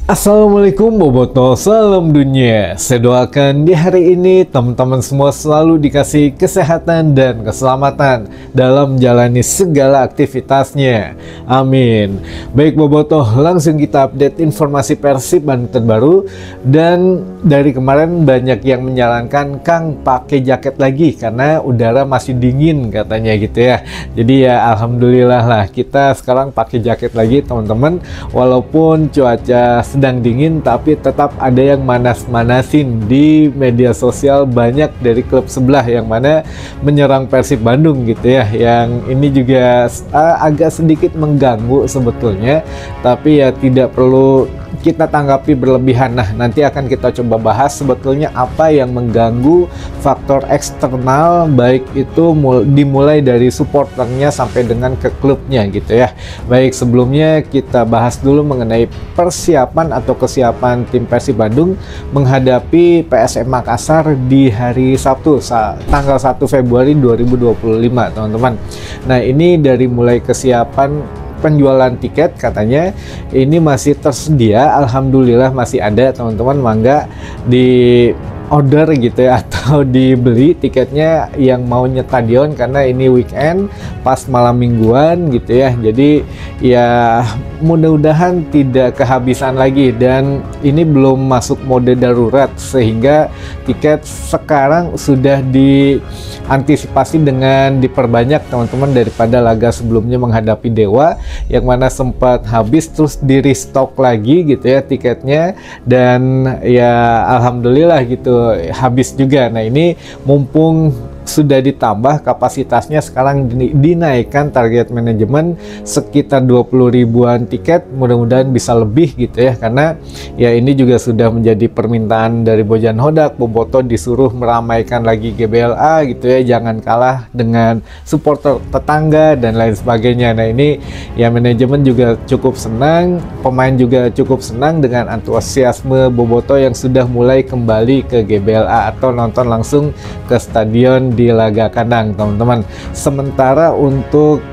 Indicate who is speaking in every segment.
Speaker 1: Assalamualaikum Boboto, salam dunia. Saya doakan di hari ini teman-teman semua selalu dikasih kesehatan dan keselamatan dalam menjalani segala aktivitasnya. Amin. Baik Boboto, langsung kita update informasi Persib Bandung terbaru. Dan dari kemarin banyak yang menyarankan Kang pakai jaket lagi karena udara masih dingin katanya gitu ya. Jadi ya alhamdulillah lah kita sekarang pakai jaket lagi teman-teman. Walaupun cuaca sedang dingin tapi tetap ada yang manas-manasin di media sosial, banyak dari klub sebelah yang mana menyerang Persib Bandung gitu ya, yang ini juga agak sedikit mengganggu sebetulnya, tapi ya tidak perlu kita tanggapi berlebihan. Nah, nanti akan kita coba bahas sebetulnya apa yang mengganggu faktor eksternal, baik itu dimulai dari supporternya sampai dengan ke klubnya gitu ya. Baik, sebelumnya kita bahas dulu mengenai persiapan atau kesiapan tim Persib Bandung menghadapi PSM Makassar di hari Sabtu tanggal 1 Februari 2025 teman-teman. Nah, ini dari mulai kesiapan penjualan tiket katanya ini masih tersedia, alhamdulillah masih ada teman-teman, mangga di order gitu ya atau dibeli tiketnya yang mau stadion karena ini weekend pas malam mingguan gitu ya. Jadi ya mudah-mudahan tidak kehabisan lagi, dan ini belum masuk mode darurat sehingga tiket sekarang sudah diantisipasi dengan diperbanyak teman-teman daripada laga sebelumnya menghadapi Dewa yang mana sempat habis terus di restock lagi gitu ya tiketnya, dan ya alhamdulillah gitu habis juga. Nah, ini mumpung sudah ditambah kapasitasnya, sekarang dinaikkan target manajemen sekitar 20 ribuan tiket, mudah-mudahan bisa lebih gitu ya, karena ya ini juga sudah menjadi permintaan dari Bojan Hodak. Boboto disuruh meramaikan lagi GBLA gitu ya, jangan kalah dengan supporter tetangga dan lain sebagainya. Nah, ini ya manajemen juga cukup senang, pemain juga cukup senang dengan antusiasme Boboto yang sudah mulai kembali ke GBLA atau nonton langsung ke stadion di laga kandang teman-teman. Sementara untuk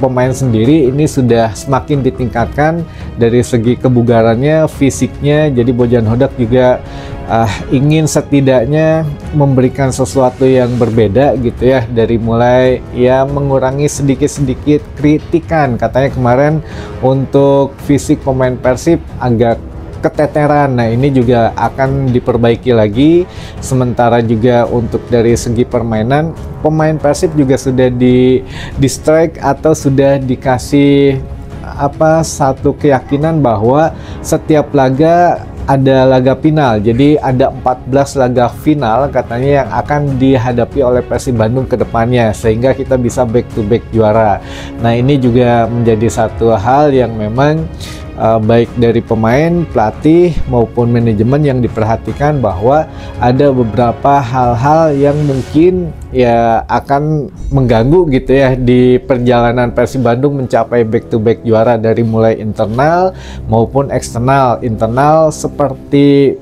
Speaker 1: pemain sendiri ini sudah semakin ditingkatkan dari segi kebugarannya, fisiknya. Jadi Bojan Hodak juga ingin setidaknya memberikan sesuatu yang berbeda gitu ya, dari mulai ya mengurangi sedikit-sedikit kritikan katanya kemarin untuk fisik pemain Persib agak keteteran. Nah, ini juga akan diperbaiki lagi. Sementara juga untuk dari segi permainan, pemain Persib juga sudah di strike atau sudah dikasih satu keyakinan bahwa setiap laga ada laga final. Jadi ada 14 laga final katanya yang akan dihadapi oleh Persib Bandung ke depannya, sehingga kita bisa back to back juara. Nah, ini juga menjadi satu hal yang memang baik dari pemain, pelatih maupun manajemen yang diperhatikan, bahwa ada beberapa hal-hal yang mungkin ya akan mengganggu gitu ya di perjalanan Persib Bandung mencapai back to back juara, dari mulai internal maupun eksternal. Internal seperti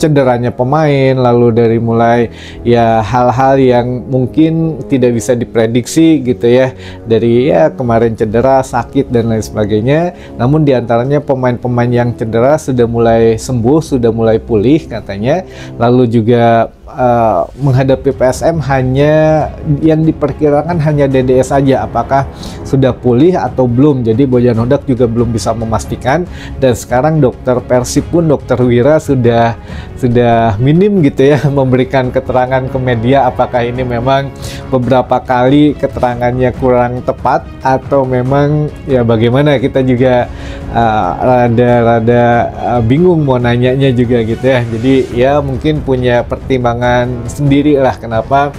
Speaker 1: cederanya pemain, lalu dari mulai ya hal-hal yang mungkin tidak bisa diprediksi gitu ya, dari ya kemarin cedera, sakit dan lain sebagainya. Namun diantaranya pemain-pemain yang cedera sudah mulai sembuh, sudah mulai pulih katanya. Lalu juga menghadapi PSM hanya yang diperkirakan hanya DDE saja, apakah sudah pulih atau belum. Jadi Bojan Hodak juga belum bisa memastikan, dan sekarang dokter Persib pun, dokter Wira sudah minim gitu ya memberikan keterangan ke media apakah ini memang beberapa kali keterangannya kurang tepat atau memang ya bagaimana. Kita juga rada bingung mau nanyanya juga gitu ya. Jadi ya mungkin punya pertimbangan sendiri lah kenapa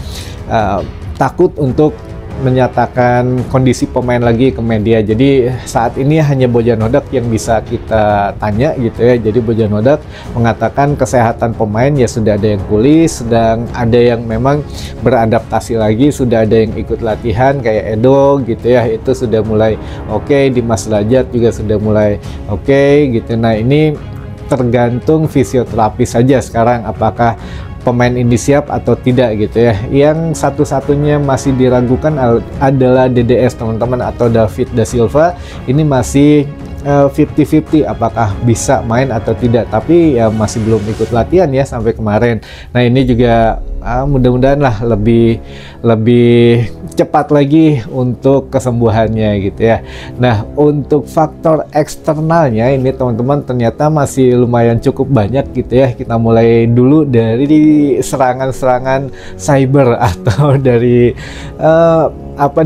Speaker 1: takut untuk menyatakan kondisi pemain lagi ke media. Jadi saat ini hanya Bojan Hodak yang bisa kita tanya gitu ya. Jadi Bojan Hodak mengatakan kesehatan pemain ya sudah ada yang pulih, sedang ada yang memang beradaptasi lagi, sudah ada yang ikut latihan kayak Edo gitu ya, itu sudah mulai oke. Dimas Derajat juga sudah mulai oke gitu. Nah, ini tergantung fisioterapi saja sekarang apakah pemain ini siap atau tidak gitu ya. Yang satu-satunya masih diragukan adalah DDS teman-teman, atau David Da Silva. Ini masih 50-50 apakah bisa main atau tidak, tapi ya masih belum ikut latihan ya sampai kemarin. Nah ini juga mudah-mudahan lah lebih cepat lagi untuk kesembuhannya gitu ya. Nah untuk faktor eksternalnya ini teman-teman ternyata masih lumayan cukup banyak gitu ya. Kita mulai dulu dari serangan-serangan cyber atau dari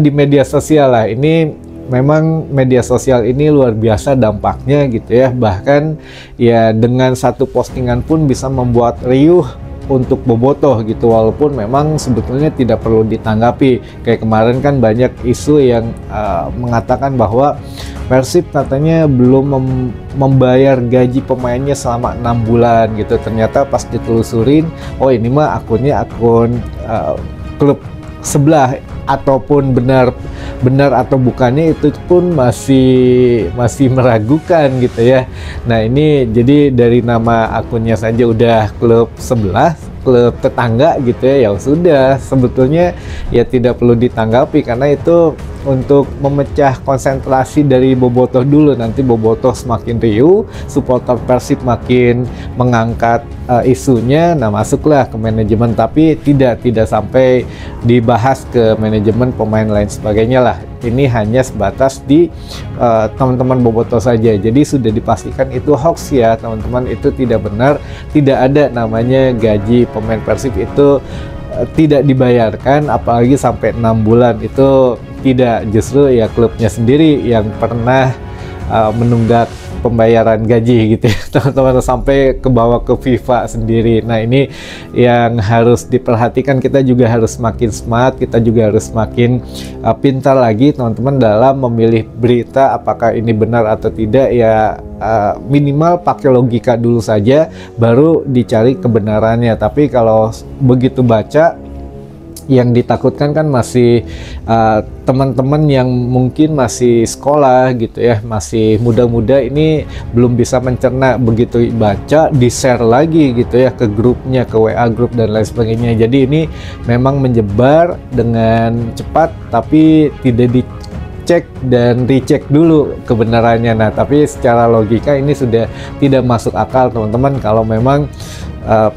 Speaker 1: di media sosial lah. Ini memang media sosial ini luar biasa dampaknya gitu ya, bahkan ya dengan satu postingan pun bisa membuat riuh untuk bobotoh gitu, walaupun memang sebetulnya tidak perlu ditanggapi. Kayak kemarin kan banyak isu yang mengatakan bahwa Persib katanya belum membayar gaji pemainnya selama 6 bulan gitu. Ternyata pas ditelusurin, oh ini mah akunnya akun klub sebelah, ataupun benar atau bukannya itu pun masih meragukan gitu ya. Nah ini jadi dari nama akunnya saja udah klub sebelah, klub tetangga gitu ya, ya sudah sebetulnya ya tidak perlu ditanggapi karena itu untuk memecah konsentrasi dari bobotoh dulu. Nanti bobotoh semakin riuh, supporter Persib makin mengangkat isunya, nah masuklah ke manajemen, tapi tidak sampai dibahas ke manajemen pemain lain sebagainya lah. Ini hanya sebatas di teman-teman bobotoh saja. Jadi sudah dipastikan itu hoax ya teman-teman, itu tidak benar. Tidak ada namanya gaji pemain Persib itu tidak dibayarkan, apalagi sampai 6 bulan. Itu tidak, justru ya klubnya sendiri yang pernah menunggak pembayaran gaji gitu ya teman-teman, sampai kebawa ke FIFA sendiri. Nah ini yang harus diperhatikan, kita juga harus makin smart, kita juga harus makin pintar lagi teman-teman dalam memilih berita, apakah ini benar atau tidak ya. Minimal pakai logika dulu saja, baru dicari kebenarannya. Tapi kalau begitu baca, yang ditakutkan kan masih teman-teman yang mungkin masih sekolah gitu ya, masih muda-muda, ini belum bisa mencerna, begitu baca di share lagi gitu ya ke grupnya, ke WA grup dan lain sebagainya. Jadi ini memang menyebar dengan cepat tapi tidak dicek dan recheck dulu kebenarannya. Nah tapi secara logika ini sudah tidak masuk akal teman-teman kalau memang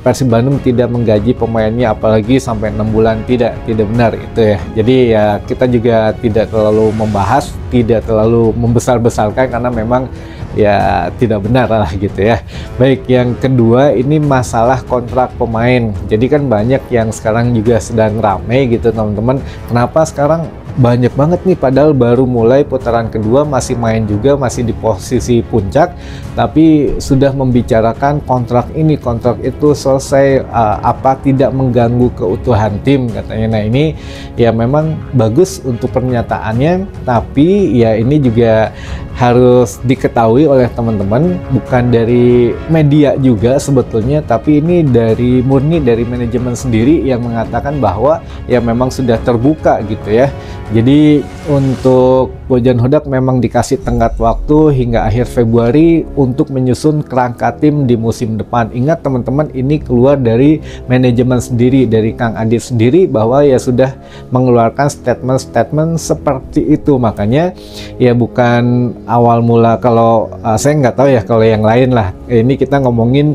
Speaker 1: Persib Bandung tidak menggaji pemainnya apalagi sampai 6 bulan, tidak benar itu ya. Jadi ya kita juga tidak terlalu membahas, tidak terlalu membesar-besarkan karena memang ya tidak benar lah gitu ya. Baik, yang kedua ini masalah kontrak pemain. Jadi kan banyak yang sekarang juga sedang ramai gitu teman-teman. Kenapa sekarang banyak banget nih, padahal baru mulai putaran kedua, masih main juga, masih di posisi puncak, tapi sudah membicarakan kontrak ini, kontrak itu selesai, apa tidak mengganggu keutuhan tim katanya. Nah ini ya memang bagus untuk pernyataannya, tapi ya ini juga harus diketahui oleh teman-teman, bukan dari media juga sebetulnya, tapi ini dari murni dari manajemen sendiri yang mengatakan bahwa ya memang sudah terbuka gitu ya. Jadi untuk Bojan Hodak memang dikasih tenggat waktu hingga akhir Februari untuk menyusun kerangka tim di musim depan. Ingat teman-teman, ini keluar dari manajemen sendiri, dari Kang Adit sendiri, bahwa ya sudah mengeluarkan statement-statement seperti itu. Makanya ya bukan awal mula, kalau saya nggak tahu ya kalau yang lain lah. Ini kita ngomongin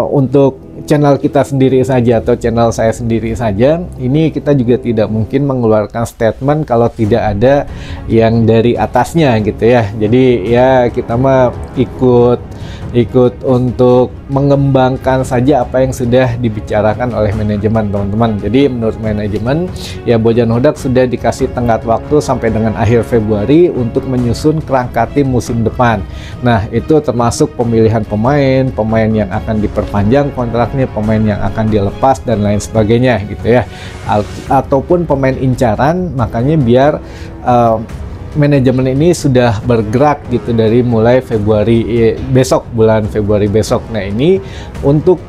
Speaker 1: untuk channel kita sendiri saja atau channel saya sendiri saja, ini kita juga tidak mungkin mengeluarkan statement kalau tidak ada yang dari atasnya gitu ya. Jadi ya kita mah ikut untuk mengembangkan saja apa yang sudah dibicarakan oleh manajemen teman-teman. Jadi menurut manajemen ya Bojan Hodak sudah dikasih tenggat waktu sampai dengan akhir Februari untuk menyusun kerangka tim musim depan. Nah itu termasuk pemilihan pemain yang akan diperpanjang kontraknya, pemain yang akan dilepas dan lain sebagainya gitu ya, ataupun pemain incaran. Makanya biar manajemen ini sudah bergerak gitu dari mulai Februari besok, bulan Februari besok. Nah ini untuk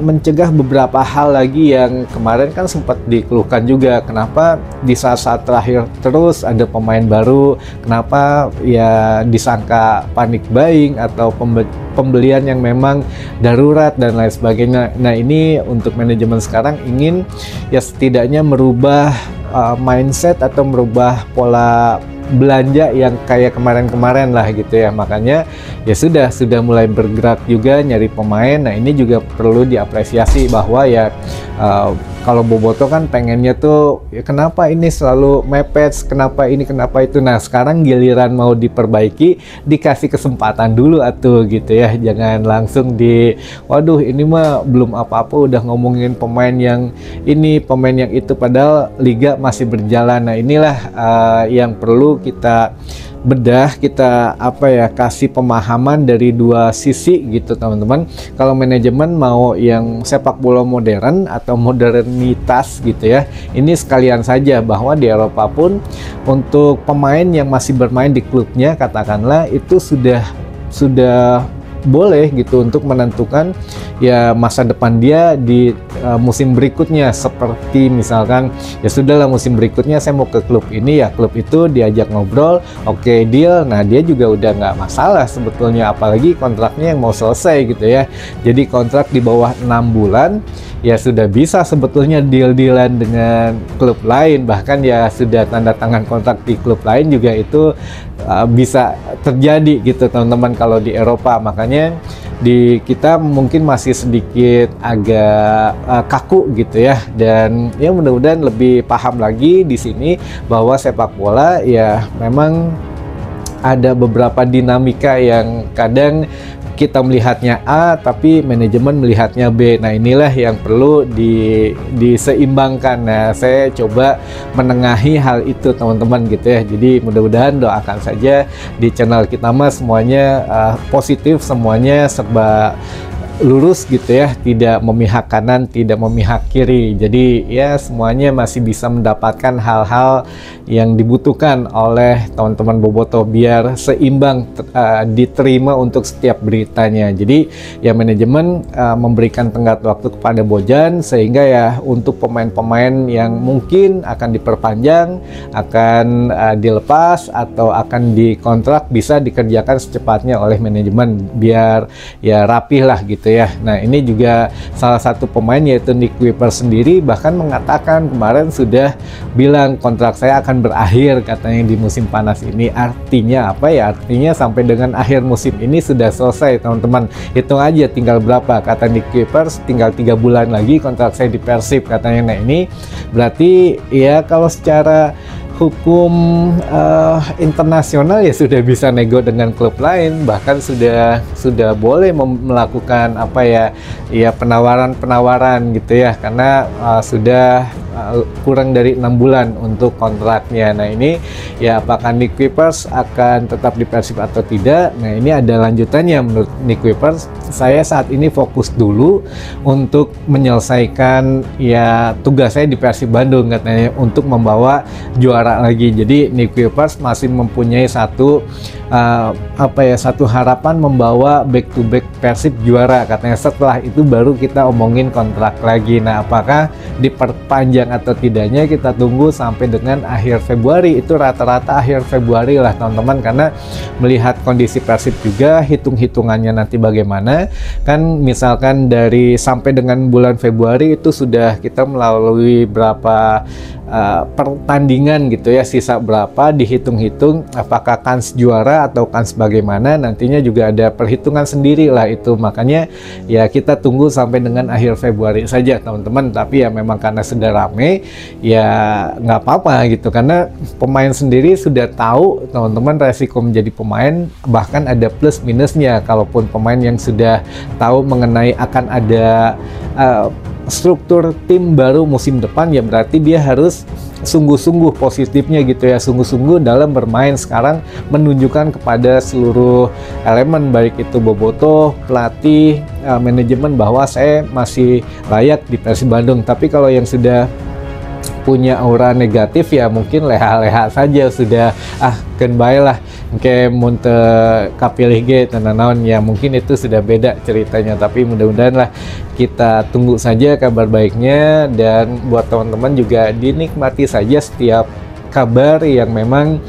Speaker 1: mencegah beberapa hal lagi yang kemarin kan sempat dikeluhkan juga, kenapa di saat-saat terakhir terus ada pemain baru, kenapa ya disangka panic buying atau pembelian yang memang darurat dan lain sebagainya. Nah ini untuk manajemen sekarang ingin ya setidaknya merubah mindset atau merubah pola belanja yang kayak kemarin-kemarin lah gitu ya. Makanya ya sudah mulai bergerak juga nyari pemain. Nah ini juga perlu diapresiasi bahwa ya kalau Boboto kan pengennya tuh ya kenapa ini selalu mepet, kenapa ini kenapa itu. Nah sekarang giliran mau diperbaiki, dikasih kesempatan dulu atuh gitu ya, jangan langsung waduh ini mah belum apa-apa udah ngomongin pemain yang ini pemain yang itu, padahal liga masih berjalan. Nah inilah yang perlu kita bedah, kita kasih pemahaman dari dua sisi gitu teman-teman. Kalau manajemen mau yang sepak bola modern atau modernitas gitu ya, ini sekalian saja bahwa di Eropa pun untuk pemain yang masih bermain di klubnya katakanlah itu sudah boleh gitu untuk menentukan ya masa depan dia di musim berikutnya. Seperti misalkan ya sudahlah musim berikutnya saya mau ke klub ini, ya klub itu diajak ngobrol, oke deal, nah dia juga udah nggak masalah sebetulnya, apalagi kontraknya yang mau selesai gitu ya. Jadi kontrak di bawah 6 bulan ya sudah bisa sebetulnya deal-dealan dengan klub lain, bahkan ya sudah tanda tangan kontrak di klub lain juga itu bisa terjadi gitu teman-teman kalau di Eropa. Makanya di kita mungkin masih sedikit agak kaku gitu ya, dan ya mudah-mudahan lebih paham lagi di sini bahwa sepak bola ya memang ada beberapa dinamika yang kadang kita melihatnya A tapi manajemen melihatnya B. Nah inilah yang perlu diseimbangkan. Nah saya coba menengahi hal itu teman-teman gitu ya. Jadi mudah-mudahan doakan saja di channel kita mah semuanya positif, semuanya serba lurus gitu ya, tidak memihak kanan, tidak memihak kiri. Jadi ya semuanya masih bisa mendapatkan hal-hal yang dibutuhkan oleh teman-teman Boboto biar seimbang diterima untuk setiap beritanya. Jadi ya manajemen memberikan tenggat waktu kepada Bojan sehingga ya untuk pemain-pemain yang mungkin akan diperpanjang, akan dilepas atau akan dikontrak bisa dikerjakan secepatnya oleh manajemen biar ya rapih lah gitu ya. Nah ini juga salah satu pemain yaitu Nick Kuiper sendiri bahkan mengatakan kemarin sudah bilang kontrak saya akan berakhir katanya di musim panas ini. Artinya apa ya? Artinya sampai dengan akhir musim ini sudah selesai teman-teman. Hitung aja tinggal berapa, kata Nick Kuiper tinggal 3 bulan lagi kontrak saya di Persib katanya. Nah ini berarti ya kalau secara hukum internasional ya sudah bisa nego dengan klub lain, bahkan sudah boleh melakukan penawaran gitu ya, karena sudah kurang dari 6 bulan untuk kontraknya. Nah ini ya apakah Nick Kuipers akan tetap di Persib atau tidak? Nah ini ada lanjutannya menurut Nick Kuipers. Saya saat ini fokus dulu untuk menyelesaikan ya tugas saya di Persib Bandung katanya, untuk membawa juara lagi. Jadi Nick Kuipers masih mempunyai satu harapan membawa back to back Persib juara katanya. Setelah itu baru kita omongin kontrak lagi. Nah apakah diperpanjang atau tidaknya kita tunggu sampai dengan akhir Februari. Itu rata-rata akhir Februari lah teman-teman, karena melihat kondisi Persib juga, hitung-hitungannya nanti bagaimana. Kan misalkan dari sampai dengan bulan Februari itu sudah kita melalui berapa pertandingan gitu ya, sisa berapa, dihitung-hitung apakah kans juara atau kans bagaimana, nantinya juga ada perhitungan sendiri lah itu. Makanya ya kita tunggu sampai dengan akhir Februari saja teman-teman. Tapi ya memang karena sudah rame ya nggak apa-apa gitu, karena pemain sendiri sudah tahu teman-teman resiko menjadi pemain, bahkan ada plus minusnya. Kalaupun pemain yang sudah tahu mengenai akan ada struktur tim baru musim depan, ya berarti dia harus sungguh-sungguh positifnya gitu ya, sungguh-sungguh dalam bermain sekarang, menunjukkan kepada seluruh elemen baik itu Boboto, pelatih, manajemen bahwa saya masih layak di Persib Bandung. Tapi kalau yang sudah punya aura negatif ya mungkin leha-leha saja, sudah ken bae lah kayak munte kapilih ge tenanawan ya, mungkin itu sudah beda ceritanya. Tapi mudah-mudahan lah kita tunggu saja kabar baiknya, dan buat teman-teman juga dinikmati saja setiap kabar yang memang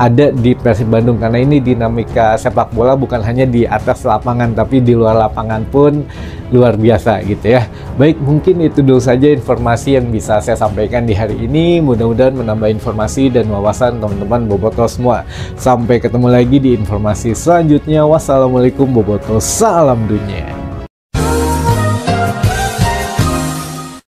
Speaker 1: ada di Persib Bandung, karena ini dinamika sepak bola bukan hanya di atas lapangan tapi di luar lapangan pun luar biasa gitu ya. Baik, mungkin itu dulu saja informasi yang bisa saya sampaikan di hari ini. Mudah-mudahan menambah informasi dan wawasan teman-teman Boboto semua. Sampai ketemu lagi di informasi selanjutnya. Wassalamualaikum Boboto, salam dunia.